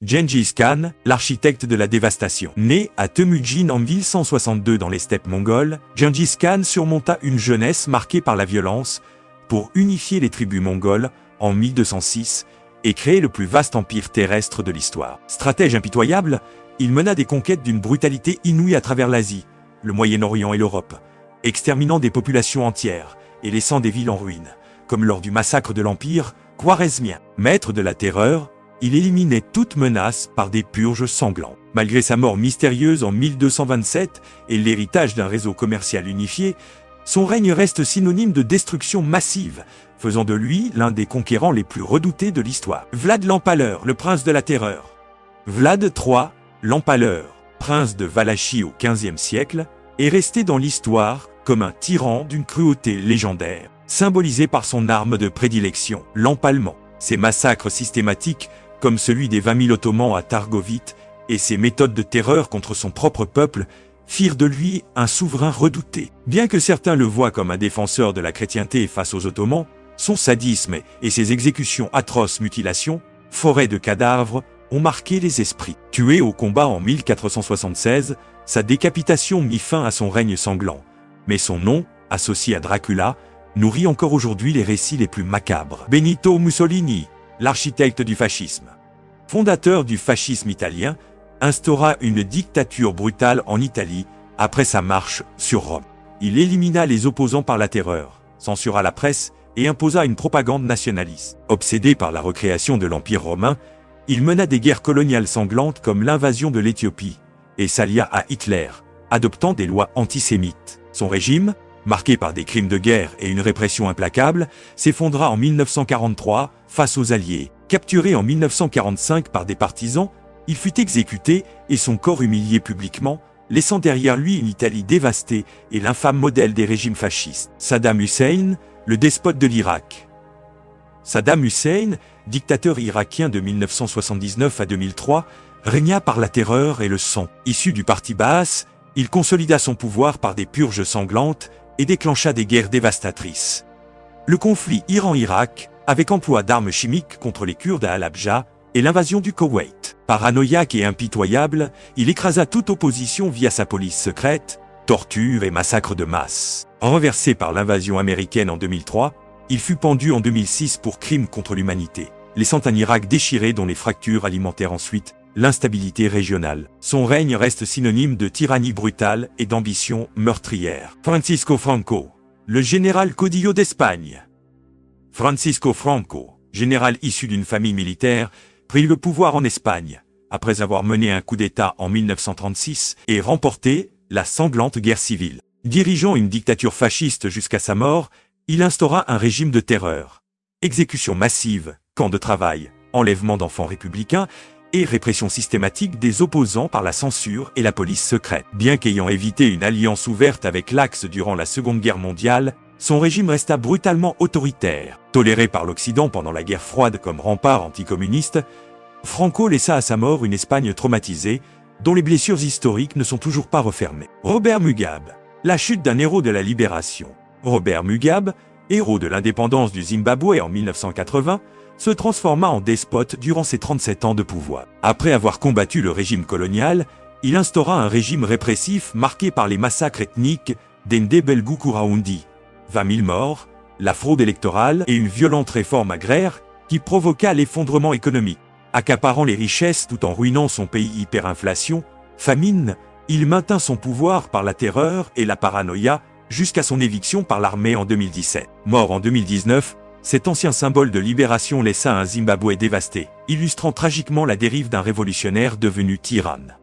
Gengis Khan, l'architecte de la dévastation. Né à Temujin en 1162 dans les steppes mongoles, Gengis Khan surmonta une jeunesse marquée par la violence pour unifier les tribus mongoles en 1206 et créer le plus vaste empire terrestre de l'histoire. Stratège impitoyable, il mena des conquêtes d'une brutalité inouïe à travers l'Asie, le Moyen-Orient et l'Europe, exterminant des populations entières et laissant des villes en ruine, comme lors du massacre de l'Empire khwarezmien. Maître de la terreur, il éliminait toute menace par des purges sanglantes. Malgré sa mort mystérieuse en 1227 et l'héritage d'un réseau commercial unifié, son règne reste synonyme de destruction massive, faisant de lui l'un des conquérants les plus redoutés de l'histoire. Vlad l'Empaleur, le prince de la terreur. Vlad III, l'Empaleur, prince de Valachie au XVe siècle, est resté dans l'histoire comme un tyran d'une cruauté légendaire, symbolisé par son arme de prédilection, l'empalement. Ses massacres systématiques, comme celui des 20 000 Ottomans à Targovite, et ses méthodes de terreur contre son propre peuple, firent de lui un souverain redouté. Bien que certains le voient comme un défenseur de la chrétienté face aux Ottomans, son sadisme et ses exécutions atroces mutilations, forêts de cadavres, ont marqué les esprits. Tué au combat en 1476, sa décapitation mit fin à son règne sanglant. Mais son nom, associé à Dracula, nourrit encore aujourd'hui les récits les plus macabres. Benito Mussolini, l'architecte du fascisme, fondateur du fascisme italien, instaura une dictature brutale en Italie après sa marche sur Rome. Il élimina les opposants par la terreur, censura la presse et imposa une propagande nationaliste. Obsédé par la recréation de l'Empire romain, il mena des guerres coloniales sanglantes comme l'invasion de l'Éthiopie et s'allia à Hitler, adoptant des lois antisémites. Son régime, marqué par des crimes de guerre et une répression implacable, s'effondra en 1943 face aux Alliés. Capturé en 1945 par des partisans, il fut exécuté et son corps humilié publiquement, laissant derrière lui une Italie dévastée et l'infâme modèle des régimes fascistes. Saddam Hussein, le despote de l'Irak. Saddam Hussein, dictateur irakien de 1979 à 2003, régna par la terreur et le sang. Issu du parti Baas, il consolida son pouvoir par des purges sanglantes et déclencha des guerres dévastatrices. Le conflit Iran-Irak, avec emploi d'armes chimiques contre les Kurdes à Halabja, et l'invasion du Koweït. Paranoïaque et impitoyable, il écrasa toute opposition via sa police secrète, torture et massacres de masse. Renversé par l'invasion américaine en 2003, il fut pendu en 2006 pour crimes contre l'humanité, laissant un Irak déchiré dont les fractures alimentèrent ensuite l'instabilité régionale. Son règne reste synonyme de tyrannie brutale et d'ambition meurtrière. Francisco Franco, le général caudillo d'Espagne. Francisco Franco, général issu d'une famille militaire, prit le pouvoir en Espagne, après avoir mené un coup d'État en 1936 et remporté la sanglante guerre civile. Dirigeant une dictature fasciste jusqu'à sa mort, il instaura un régime de terreur. Exécutions massives, camps de travail, enlèvement d'enfants républicains et répression systématique des opposants par la censure et la police secrète. Bien qu'ayant évité une alliance ouverte avec l'Axe durant la Seconde Guerre mondiale, son régime resta brutalement autoritaire. Toléré par l'Occident pendant la guerre froide comme rempart anticommuniste, Franco laissa à sa mort une Espagne traumatisée, dont les blessures historiques ne sont toujours pas refermées. Robert Mugabe, la chute d'un héros de la libération. Robert Mugabe, héros de l'indépendance du Zimbabwe en 1980, se transforma en despote durant ses 37 ans de pouvoir. Après avoir combattu le régime colonial, il instaura un régime répressif marqué par les massacres ethniques d'Ndebelgukurahundi, 20 000 morts, la fraude électorale et une violente réforme agraire qui provoqua l'effondrement économique. Accaparant les richesses tout en ruinant son pays hyperinflation, famine, il maintint son pouvoir par la terreur et la paranoïa jusqu'à son éviction par l'armée en 2017. Mort en 2019, cet ancien symbole de libération laissa un Zimbabwe dévasté, illustrant tragiquement la dérive d'un révolutionnaire devenu tyranne.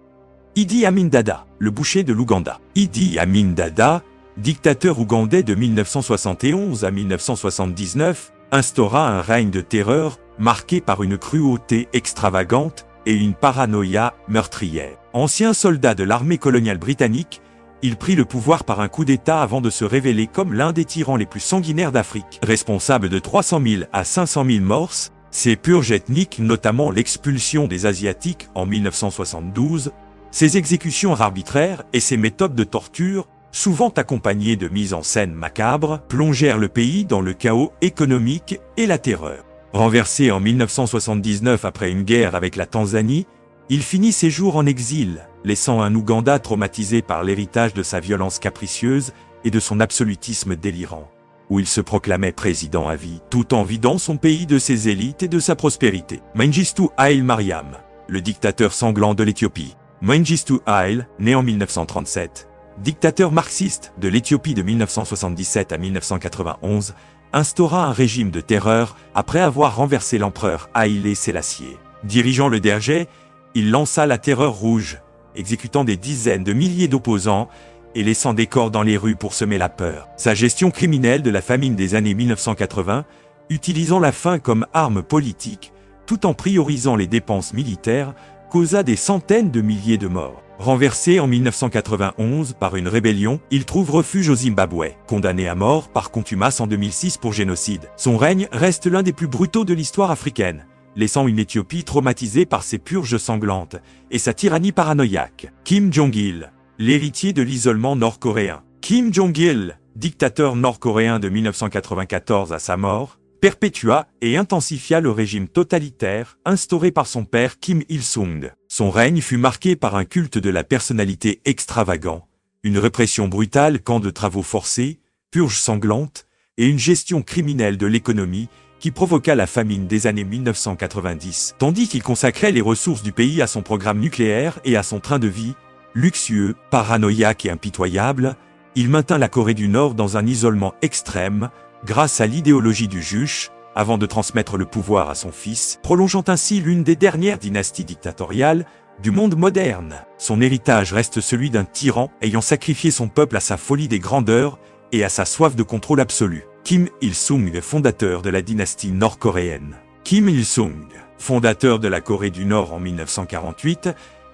Idi Amin Dada, le boucher de l'Ouganda. Idi Amin Dada, dictateur ougandais de 1971 à 1979, instaura un règne de terreur marqué par une cruauté extravagante et une paranoïa meurtrière. Ancien soldat de l'armée coloniale britannique, il prit le pouvoir par un coup d'État avant de se révéler comme l'un des tyrans les plus sanguinaires d'Afrique. Responsable de 300 000 à 500 000 morts, ses purges ethniques, notamment l'expulsion des Asiatiques en 1972, ses exécutions arbitraires et ses méthodes de torture, souvent accompagnées de mises en scène macabres, plongèrent le pays dans le chaos économique et la terreur. Renversé en 1979 après une guerre avec la Tanzanie, il finit ses jours en exil, laissant un Ouganda traumatisé par l'héritage de sa violence capricieuse et de son absolutisme délirant, où il se proclamait président à vie, tout en vidant son pays de ses élites et de sa prospérité. Mengistu Haile Mariam, le dictateur sanglant de l'Éthiopie. Mengistu Haile, né en 1937, dictateur marxiste de l'Éthiopie de 1977 à 1991, instaura un régime de terreur après avoir renversé l'empereur Haïlé Sélassié. Dirigeant le Dergé, il lança la terreur rouge, exécutant des dizaines de milliers d'opposants et laissant des corps dans les rues pour semer la peur. Sa gestion criminelle de la famine des années 1980, utilisant la faim comme arme politique, tout en priorisant les dépenses militaires, causa des centaines de milliers de morts. Renversé en 1991 par une rébellion, il trouve refuge au Zimbabwe, condamné à mort par contumace en 2006 pour génocide. Son règne reste l'un des plus brutaux de l'histoire africaine, laissant une Éthiopie traumatisée par ses purges sanglantes et sa tyrannie paranoïaque. Kim Jong-il, l'héritier de l'isolement nord-coréen. Kim Jong-il, dictateur nord-coréen de 1994 à sa mort, perpétua et intensifia le régime totalitaire instauré par son père Kim Il-sung. Son règne fut marqué par un culte de la personnalité extravagant, une répression brutale, camps de travaux forcés, purges sanglantes et une gestion criminelle de l'économie qui provoqua la famine des années 1990, tandis qu'il consacrait les ressources du pays à son programme nucléaire et à son train de vie, luxueux, paranoïaque et impitoyable. Il maintint la Corée du Nord dans un isolement extrême, grâce à l'idéologie du juche, avant de transmettre le pouvoir à son fils, prolongeant ainsi l'une des dernières dynasties dictatoriales du monde moderne. Son héritage reste celui d'un tyran ayant sacrifié son peuple à sa folie des grandeurs et à sa soif de contrôle absolu. Kim Il-sung, fondateur de la dynastie nord-coréenne. Kim Il-sung, fondateur de la Corée du Nord en 1948,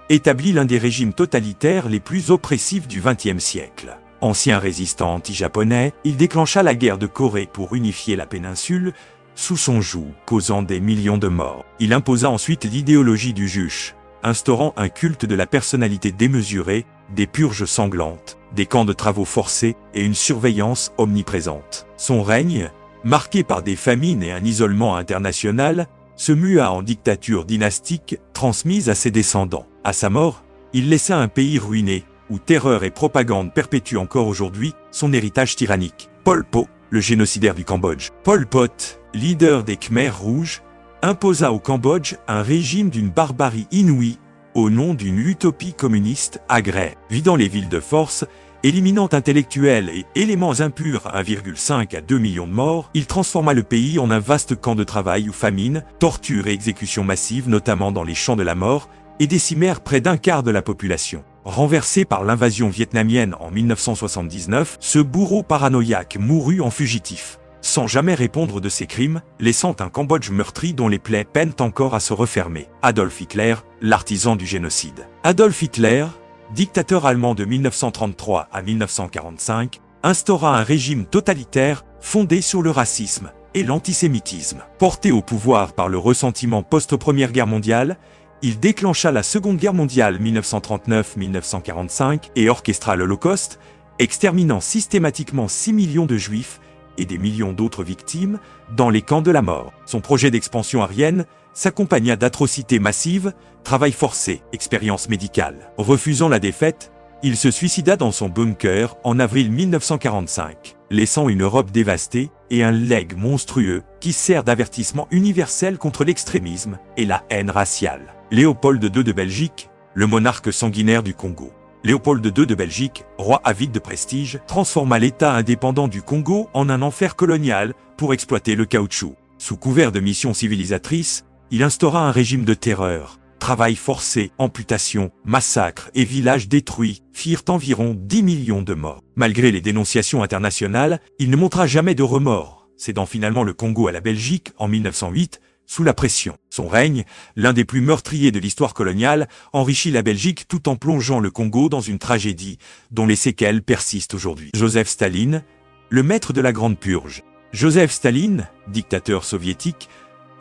établit l'un des régimes totalitaires les plus oppressifs du XXe siècle. Ancien résistant anti-japonais, il déclencha la guerre de Corée pour unifier la péninsule sous son joug, causant des millions de morts. Il imposa ensuite l'idéologie du juche, instaurant un culte de la personnalité démesurée, des purges sanglantes, des camps de travaux forcés et une surveillance omniprésente. Son règne, marqué par des famines et un isolement international, se mua en dictature dynastique transmise à ses descendants. À sa mort, il laissa un pays ruiné, où terreur et propagande perpétuent encore aujourd'hui son héritage tyrannique. Pol Pot, le génocidaire du Cambodge. Pol Pot, leader des Khmers rouges, imposa au Cambodge un régime d'une barbarie inouïe au nom d'une utopie communiste agraire, vidant les villes de force, éliminant intellectuels et éléments impurs à 1,5 à 2 millions de morts. Il transforma le pays en un vaste camp de travail où famine, torture et exécutions massives, notamment dans les champs de la mort, et décimèrent près d'un quart de la population. Renversé par l'invasion vietnamienne en 1979, ce bourreau paranoïaque mourut en fugitif, sans jamais répondre de ses crimes, laissant un Cambodge meurtri dont les plaies peinent encore à se refermer. Adolf Hitler, l'artisan du génocide. Adolf Hitler, dictateur allemand de 1933 à 1945, instaura un régime totalitaire fondé sur le racisme et l'antisémitisme. Porté au pouvoir par le ressentiment post-Première Guerre mondiale, il déclencha la Seconde Guerre mondiale 1939-1945 et orchestra l'Holocauste, exterminant systématiquement 6 millions de Juifs et des millions d'autres victimes dans les camps de la mort. Son projet d'expansion aryenne s'accompagna d'atrocités massives, travail forcé, expérience médicale. Refusant la défaite, il se suicida dans son bunker en avril 1945, laissant une Europe dévastée et un legs monstrueux qui sert d'avertissement universel contre l'extrémisme et la haine raciale. Léopold II de Belgique, le monarque sanguinaire du Congo. Léopold II de Belgique, roi avide de prestige, transforma l'État indépendant du Congo en un enfer colonial pour exploiter le caoutchouc. Sous couvert de missions civilisatrices, il instaura un régime de terreur. Travail forcé, amputation, massacres et villages détruits firent environ 10 millions de morts. Malgré les dénonciations internationales, il ne montra jamais de remords, cédant finalement le Congo à la Belgique en 1908, sous la pression. Son règne, l'un des plus meurtriers de l'histoire coloniale, enrichit la Belgique tout en plongeant le Congo dans une tragédie dont les séquelles persistent aujourd'hui. Joseph Staline, le maître de la Grande Purge. Joseph Staline, dictateur soviétique,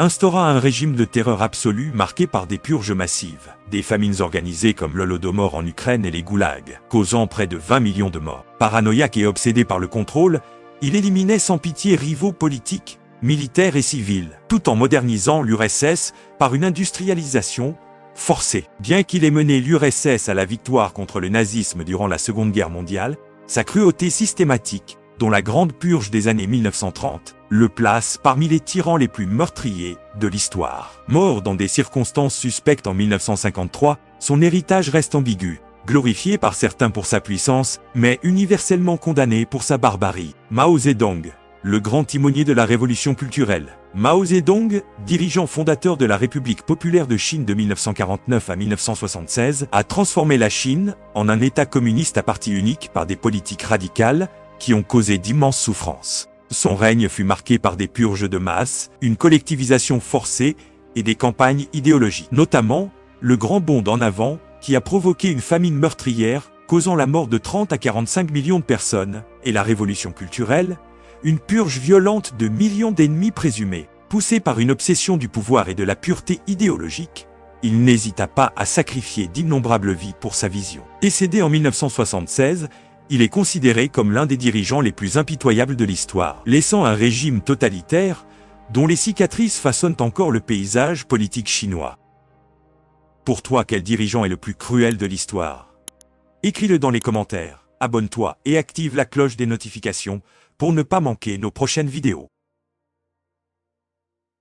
instaura un régime de terreur absolue marqué par des purges massives, des famines organisées comme l'Holodomor en Ukraine et les goulags, causant près de 20 millions de morts. Paranoïaque et obsédé par le contrôle, il éliminait sans pitié rivaux politiques, militaire et civile, tout en modernisant l'URSS par une industrialisation forcée. Bien qu'il ait mené l'URSS à la victoire contre le nazisme durant la Seconde Guerre mondiale, sa cruauté systématique, dont la Grande Purge des années 1930, le place parmi les tyrans les plus meurtriers de l'histoire. Mort dans des circonstances suspectes en 1953, son héritage reste ambigu, glorifié par certains pour sa puissance, mais universellement condamné pour sa barbarie. Mao Zedong, le grand timonier de la révolution culturelle. Mao Zedong, dirigeant fondateur de la République populaire de Chine de 1949 à 1976, a transformé la Chine en un État communiste à parti unique par des politiques radicales qui ont causé d'immenses souffrances. Son règne fut marqué par des purges de masse, une collectivisation forcée et des campagnes idéologiques. Notamment, le Grand Bond en avant, qui a provoqué une famine meurtrière, causant la mort de 30 à 45 millions de personnes, et la révolution culturelle, une purge violente de millions d'ennemis présumés. Poussé par une obsession du pouvoir et de la pureté idéologique, il n'hésita pas à sacrifier d'innombrables vies pour sa vision. Décédé en 1976, il est considéré comme l'un des dirigeants les plus impitoyables de l'histoire, laissant un régime totalitaire dont les cicatrices façonnent encore le paysage politique chinois. Pour toi, quel dirigeant est le plus cruel de l'histoire? Écris-le dans les commentaires, abonne-toi et active la cloche des notifications pour ne pas manquer nos prochaines vidéos.